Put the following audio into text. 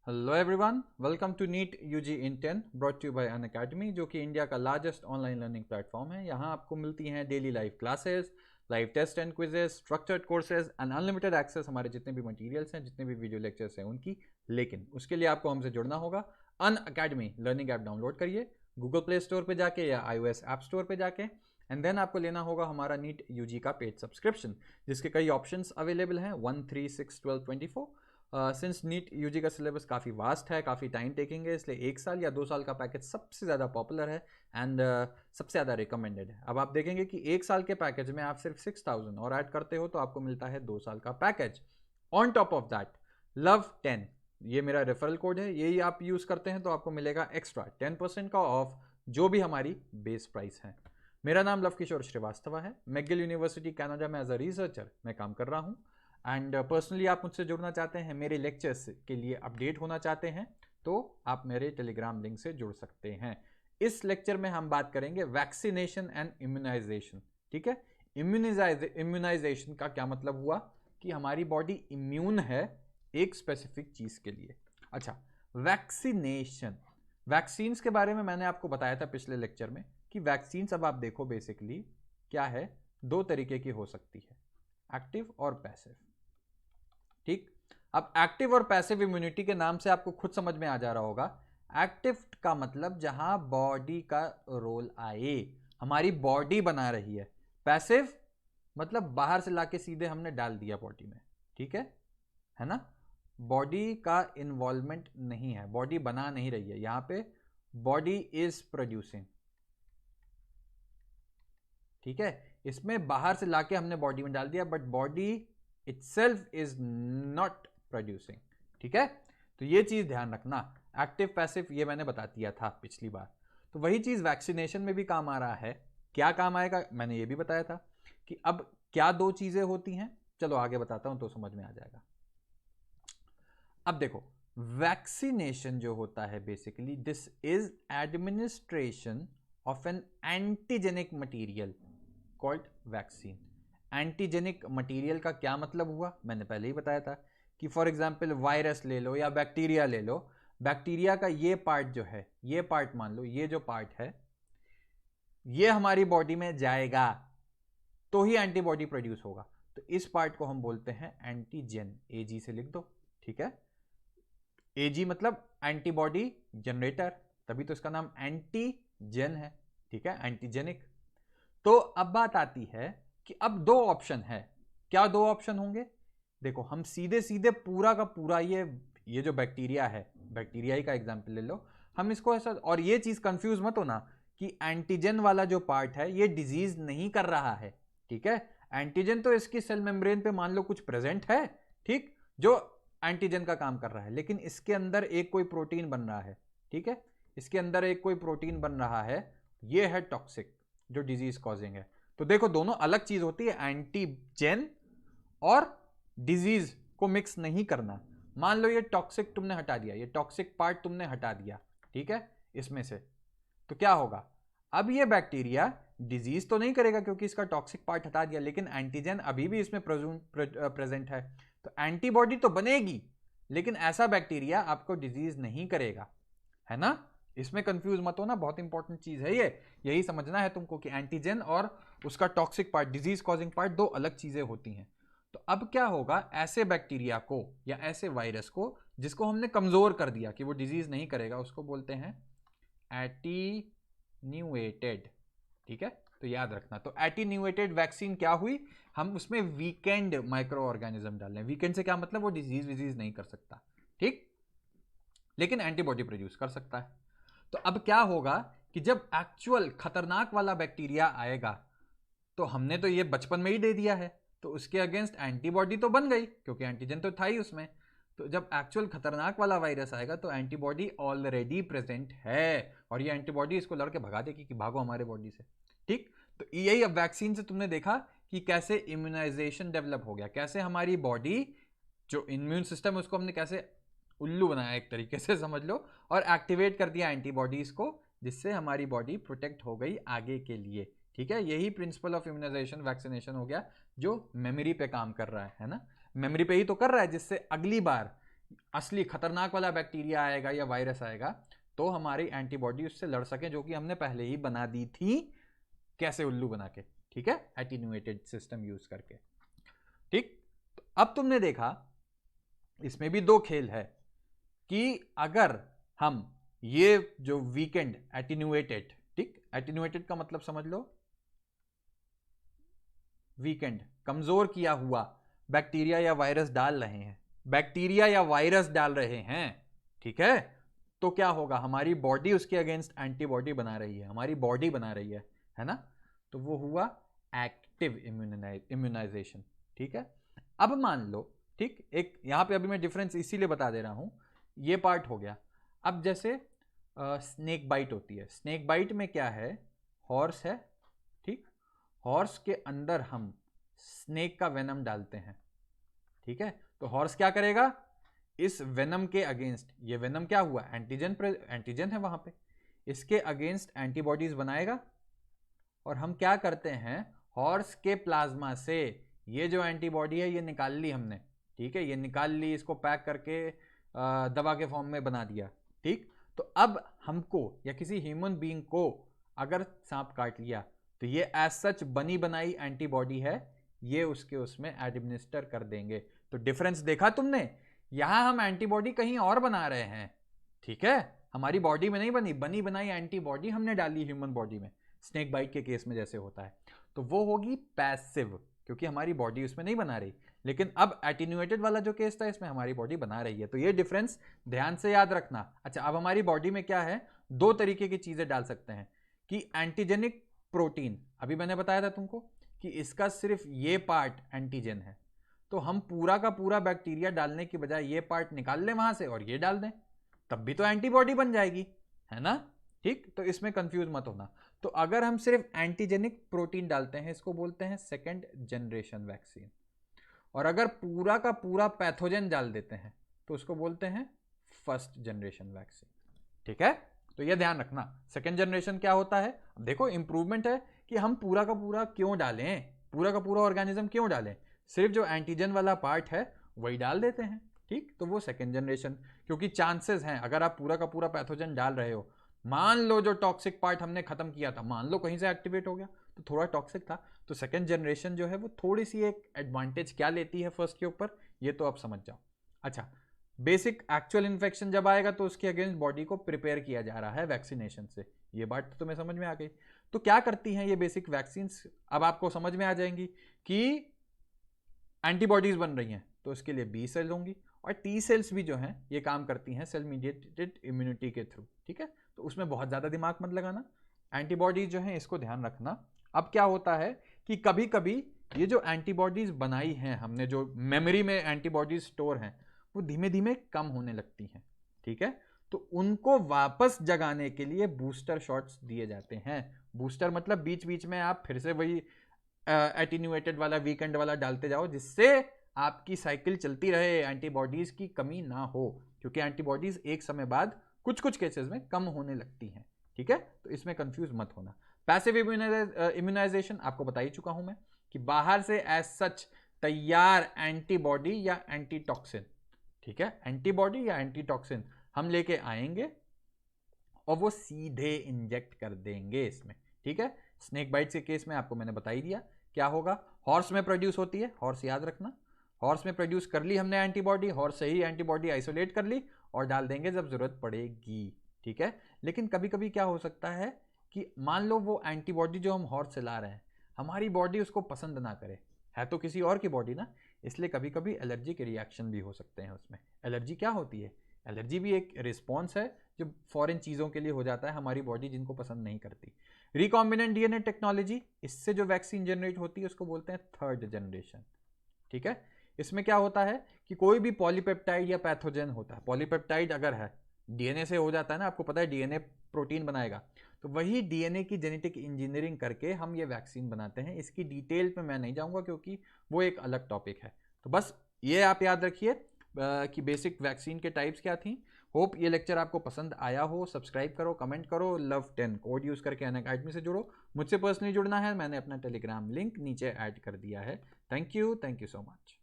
Hello everyone, welcome to NEET UG in 10 brought to by Unacademy, जो कि India का largest online learning platform है। यहाँ आपको मिलती हैं daily live classes, live test and quizzes, structured courses and unlimited access हमारे जितने भी मटेरियल्स हैं, जितने भी वीडियो लेक्चर्स हैं उनकी। लेकिन उसके लिए आपको हमसे जुड़ना होगा। अनअकैडमी लर्निंग ऐप डाउनलोड करिए गूगल प्ले स्टोर पर जाके या iOS ऐप स्टोर पर जाके, एंड देन आपको लेना होगा हमारा नीट यूजी का पेड सब्सक्रिप्शन, जिसके कई ऑप्शंस अवेलेबल हैं 1, 3, 6, 12, 24। सिंस नीट यूजी का सिलेबस काफ़ी वास्ट है, काफ़ी टाइम टेकिंग है, इसलिए 1 साल या 2 साल का पैकेज सबसे ज़्यादा पॉपुलर है एंड सबसे ज़्यादा रिकमेंडेड है। अब आप देखेंगे कि 1 साल के पैकेज में आप सिर्फ 6000 और ऐड करते हो तो आपको मिलता है 2 साल का package. On top of that LOVE10, ये मेरा रेफरल कोड है, यही आप यूज़ करते हैं तो आपको मिलेगा एक्स्ट्रा 10% का ऑफ जो भी हमारी बेस प्राइस है। मेरा नाम लव किशोर श्रीवास्तव है। मैकगिल यूनिवर्सिटी कनाडा में एज अ रिसर्चर मैं काम कर रहा हूँ एंड पर्सनली आप मुझसे जुड़ना चाहते हैं, मेरे लेक्चर्स के लिए अपडेट होना चाहते हैं, तो आप मेरे टेलीग्राम लिंक से जुड़ सकते हैं। इस लेक्चर में हम बात करेंगे वैक्सीनेशन एंड इम्यूनाइजेशन। ठीक है, इम्यूनाइजेशन का क्या मतलब हुआ कि हमारी बॉडी इम्यून है एक स्पेसिफिक चीज के लिए। अच्छा, वैक्सीनेशन, वैक्सीन्स के बारे में मैंने आपको बताया था पिछले लेक्चर में कि वैक्सीन्स, अब आप देखो बेसिकली क्या है, 2 तरीके की हो सकती है, एक्टिव और पैसिव। ठीक, अब एक्टिव और पैसिव इम्यूनिटी के नाम से आपको खुद समझ में आ जा रहा होगा। एक्टिव का मतलब जहां बॉडी का रोल आए, हमारी बॉडी बना रही है। पैसिव मतलब बाहर से लाके सीधे हमने डाल दिया बॉडी में। ठीक है ना, बॉडी का इन्वॉल्वमेंट नहीं है, बॉडी बना नहीं रही है, यहां पे बॉडी इज प्रोड्यूसिंग। ठीक है, इसमें बाहर से लाके हमने बॉडी में डाल दिया, but body itself is not producing. ठीक है, तो ये चीज ध्यान रखना। एक्टिव पैसिव ये मैंने बता दिया था पिछली बार, तो वही चीज वैक्सीनेशन में भी काम आ रहा है। क्या काम आएगा मैंने ये भी बताया था कि अब क्या 2 चीजें होती हैं, चलो आगे बताता हूं तो समझ में आ जाएगा। अब देखो, वैक्सीनेशन जो होता है basically this is administration of an antigenic material called vaccine. Antigenic material का क्या मतलब हुआ, मैंने पहले ही बताया था कि फॉर एग्जांपल वायरस ले लो या बैक्टीरिया ले लो। बैक्टीरिया का ये पार्ट जो है, ये पार्ट मान लो, ये जो पार्ट है ये हमारी बॉडी में जाएगा तो ही एंटीबॉडी प्रोड्यूस होगा, तो इस पार्ट को हम बोलते हैं एंटीजेन। एजी से लिख दो। ठीक है, एजी मतलब एंटीबॉडी जनरेटर, तभी तो इसका नाम एंटीजेन है। ठीक है, एंटीजेनिक। तो अब बात आती है कि अब 2 ऑप्शन है। क्या 2 ऑप्शन होंगे, देखो हम सीधे सीधे पूरा का पूरा ये जो बैक्टीरिया है, बैक्टीरिया ही का एग्जांपल ले लो, हम इसको ऐसा, और ये चीज कंफ्यूज मत होना कि एंटीजन वाला जो पार्ट है ये डिजीज नहीं कर रहा है। ठीक है, एंटीजन तो इसकी सेल मेम्ब्रेन पे मान लो कुछ प्रेजेंट है, ठीक, जो एंटीजन का काम कर रहा है, लेकिन इसके अंदर एक कोई प्रोटीन बन रहा है। ठीक है, इसके अंदर एक कोई प्रोटीन बन रहा है, ये है टॉक्सिक, जो डिजीज कॉजिंग है। तो देखो दोनों अलग चीज होती है, एंटीजेन और डिजीज को मिक्स नहीं करना। मान लो ये टॉक्सिक तुमने हटा दिया, ये टॉक्सिक पार्ट तुमने हटा दिया, ठीक है, इसमें से, तो क्या होगा, अब ये बैक्टीरिया डिजीज तो नहीं करेगा क्योंकि इसका टॉक्सिक पार्ट हटा दिया, लेकिन एंटीजन अभी भी इसमें प्रेजेंट है, तो एंटीबॉडी तो बनेगी, लेकिन ऐसा बैक्टीरिया आपको डिजीज नहीं करेगा, है ना। इसमें कंफ्यूज मत होना, बहुत इंपॉर्टेंट चीज है ये, यही समझना है तुमको कि एंटीजन और उसका toxic part, disease causing part, 2 अलग चीजें होती हैं। तो अब क्या होगा, ऐसे बैक्टीरिया को या ऐसे वायरस को जिसको हमने कमजोर कर दिया कि वो डिजीज नहीं करेगा, उसको बोलते हैं एटीन्यूएटेड। ठीक है, तो याद रखना, तो एटीन्यूएटेड वैक्सीन क्या हुई, हम उसमें वीकेंड माइक्रो ऑर्गेनिज्म डाल रहे हैं। वीकेंड से क्या मतलब, वो डिजीज विजीज नहीं कर सकता, ठीक, लेकिन एंटीबॉडी प्रोड्यूस कर सकता है। तो अब क्या होगा कि जब एक्चुअल खतरनाक वाला बैक्टीरिया आएगा, तो हमने तो ये बचपन में ही दे दिया है, तो उसके अगेंस्ट एंटीबॉडी तो बन गई क्योंकि एंटीजन तो था ही उसमें। तो जब एक्चुअल खतरनाक वाला वायरस आएगा तो एंटीबॉडी ऑलरेडी प्रेजेंट है, और ये एंटीबॉडी इसको लड़के भगा देगी कि भागो हमारे बॉडी से। ठीक, तो यही अब वैक्सीन से तुमने देखा कि कैसे इम्यूनाइजेशन डेवलप हो गया, कैसे हमारी बॉडी जो इम्यून सिस्टम है उसको हमने कैसे उल्लू बनाया एक तरीके से समझ लो, और एक्टिवेट कर दिया एंटीबॉडीज को, जिससे हमारी बॉडी प्रोटेक्ट हो गई आगे के लिए। ठीक है, यही प्रिंसिपल ऑफ इम्यूनाइजेशन वैक्सीनेशन हो गया, जो मेमोरी पे काम कर रहा है ना, मेमोरी पे ही तो कर रहा है, जिससे अगली बार असली खतरनाक वाला बैक्टीरिया आएगा या वायरस आएगा तो हमारी एंटीबॉडी उससे लड़ सके, जो कि हमने पहले ही बना दी थी। कैसे? उल्लू बना के, ठीक है, एटीन्यूएटेड सिस्टम यूज करके। ठीक, तो अब तुमने देखा इसमें भी दो खेल है कि अगर हम ये जो वीकेंड एटीन्यूएटेड, ठीक, एटीन्यूएटेड का मतलब समझ लो वीकेंड, कमजोर किया हुआ बैक्टीरिया या वायरस डाल रहे हैं, बैक्टीरिया या वायरस डाल रहे हैं, ठीक है, तो क्या होगा? हमारी बॉडी उसके अगेंस्ट एंटीबॉडी बना रही है, हमारी बॉडी बना रही है ना, तो वो हुआ एक्टिव इम्यूनाइजेशन। ठीक है, अब मान लो, ठीक, एक यहां पे अभी मैं डिफरेंस इसीलिए बता दे रहा हूं, ये पार्ट हो गया। अब जैसे स्नेक बाइट होती है, स्नेक बाइट में क्या है? हॉर्स है, ठीक, हॉर्स के अंदर हम स्नेक का वेनम डालते हैं, ठीक है, तो हॉर्स क्या करेगा? इस वेनम के अगेंस्ट, ये वेनम क्या हुआ? एंटीजन है वहां पे, इसके अगेंस्ट एंटीबॉडीज बनाएगा, और हम क्या करते हैं? हॉर्स के प्लाज्मा से ये जो एंटीबॉडी है ये निकाल ली हमने, ठीक है, ये निकाल ली, इसको पैक करके दवा के फॉर्म में बना दिया, ठीक। तो अब हमको या किसी ह्यूमन बीइंग को अगर सांप काट लिया तो ये एज सच बनी बनाई एंटीबॉडी है, ये उसके उसमें एडमिनिस्टर कर देंगे। तो डिफरेंस देखा तुमने? यहां हम एंटीबॉडी कहीं और बना रहे हैं, ठीक है, हमारी बॉडी में नहीं बनी, बनी बनाई एंटीबॉडी हमने डाली ह्यूमन बॉडी में, स्नेक बाइट के केस में जैसे होता है, तो वो होगी पैसिव, क्योंकि हमारी बॉडी उसमें नहीं बना रही। लेकिन अब एटीन्यूएटेड वाला जो केस था इसमें हमारी बॉडी बना रही है, तो ये डिफरेंस ध्यान से याद रखना। अच्छा, अब हमारी बॉडी में क्या है? दो तरीके की चीजें डाल सकते हैं कि एंटीजेनिक प्रोटीन, अभी मैंने बताया था तुमको कि इसका सिर्फ ये पार्ट एंटीजन है, तो हम पूरा का पूरा बैक्टीरिया डालने की बजाय ये पार्ट निकाल लें वहां से और ये डाल दें, तब भी तो एंटीबॉडी बन जाएगी, है ना, ठीक। तो इसमें कंफ्यूज मत होना। तो अगर हम सिर्फ एंटीजेनिक प्रोटीन डालते हैं, इसको बोलते हैं सेकेंड जनरेशन वैक्सीन, और अगर पूरा का पूरा पैथोजन डाल देते हैं तो उसको बोलते हैं फर्स्ट जनरेशन वैक्सीन, ठीक है। तो यह ध्यान रखना, सेकेंड जनरेशन क्या होता है? देखो इंप्रूवमेंट है कि हम पूरा का पूरा क्यों डालें, पूरा का पूरा ऑर्गेनिज्म क्यों डालें, सिर्फ जो एंटीजन वाला पार्ट है वही डाल देते हैं, ठीक। तो वो सेकेंड जनरेशन, क्योंकि चांसेस हैं अगर आप पूरा का पूरा पैथोजन डाल रहे हो, मान लो जो टॉक्सिक पार्ट हमने खत्म किया था, मान लो कहीं से एक्टिवेट हो गया तो थोड़ा टॉक्सिक था, तो सेकेंड जनरेशन जो है वो थोड़ी सी एक एडवांटेज क्या लेती है फर्स्ट के ऊपर, ये तो आप समझ जाओ। अच्छा, बेसिक एक्चुअल इन्फेक्शन जब आएगा तो उसके अगेंस्ट बॉडी को प्रिपेयर किया जा रहा है वैक्सीनेशन से, ये बात तो तुम्हें समझ में आ गई। तो क्या करती हैं ये बेसिक वैक्सीन? अब आपको समझ में आ जाएंगी कि एंटीबॉडीज बन रही हैं तो उसके लिए बी सेल होंगी, और टी सेल्स भी जो हैं ये काम करती हैं सेल मीडिएटेड इम्यूनिटी के थ्रू, ठीक है। तो उसमें बहुत ज़्यादा दिमाग मत लगाना, एंटीबॉडीज जो हैं इसको ध्यान रखना। अब क्या होता है कि कभी कभी ये जो एंटीबॉडीज बनाई हैं हमने, जो मेमोरी में एंटीबॉडीज स्टोर हैं, वो धीमे धीमे कम होने लगती हैं, ठीक है। तो उनको वापस जगाने के लिए बूस्टर शॉट्स दिए जाते हैं। बूस्टर मतलब बीच बीच में आप फिर से वही एटीन्यूएटेड वाला वीकेंड वाला डालते जाओ, जिससे आपकी साइकिल चलती रहे, एंटीबॉडीज की कमी ना हो, क्योंकि एंटीबॉडीज एक समय बाद कुछ कुछ केसेस में कम होने लगती हैं, ठीक है। तो इसमें कंफ्यूज मत होना। पैसिव इम्यूनाइजेशन आपको बता ही चुका हूं मैं कि बाहर से एज सच तैयार एंटीबॉडी या एंटीटॉक्सिन, ठीक है, एंटीबॉडी या एंटीटॉक्सिन हम लेके आएंगे और वो सीधे इंजेक्ट कर देंगे इसमें, ठीक है। स्नेक बाइट्स के केस में आपको मैंने बता ही दिया क्या होगा। हॉर्स में प्रोड्यूस होती है, हॉर्स याद रखना, हॉर्स में प्रोड्यूस कर ली हमने एंटीबॉडी, हॉर्स से ही एंटीबॉडी आइसोलेट कर ली और डाल देंगे जब जरूरत पड़ेगी, ठीक है। लेकिन कभी कभी क्या हो सकता है कि मान लो वो एंटीबॉडी जो हम हॉर्स से ला रहे हैं, हमारी बॉडी उसको पसंद ना करे, है तो किसी और की बॉडी ना, इसलिए कभी कभी एलर्जी के रिएक्शन भी हो सकते हैं उसमें। एलर्जी क्या होती है? एलर्जी भी एक रिस्पॉन्स है जो फॉरेन चीज़ों के लिए हो जाता है हमारी बॉडी जिनको पसंद नहीं करती। रिकॉम्बिनेंट डीएनए टेक्नोलॉजी, इससे जो वैक्सीन जनरेट होती है उसको बोलते हैं थर्ड जनरेशन, ठीक है। इसमें क्या होता है कि कोई भी पॉलीपेप्टाइड या पैथोजन होता है, पॉलीपेप्टाइड अगर है डीएनए से हो जाता है ना, आपको पता है डीएनए प्रोटीन बनाएगा, तो वही डीएनए की जेनेटिक इंजीनियरिंग करके हम ये वैक्सीन बनाते हैं। इसकी डिटेल में मैं नहीं जाऊंगा क्योंकि वो एक अलग टॉपिक है। तो बस ये आप याद रखिए कि बेसिक वैक्सीन के टाइप्स क्या थी। होप ये लेक्चर आपको पसंद आया हो। सब्सक्राइब करो, कमेंट करो, लव10 कोड यूज़ करके अनअकैडमी से जुड़ो। मुझसे पर्सनली जुड़ना है, मैंने अपना टेलीग्राम लिंक नीचे ऐड कर दिया है। Thank you so much.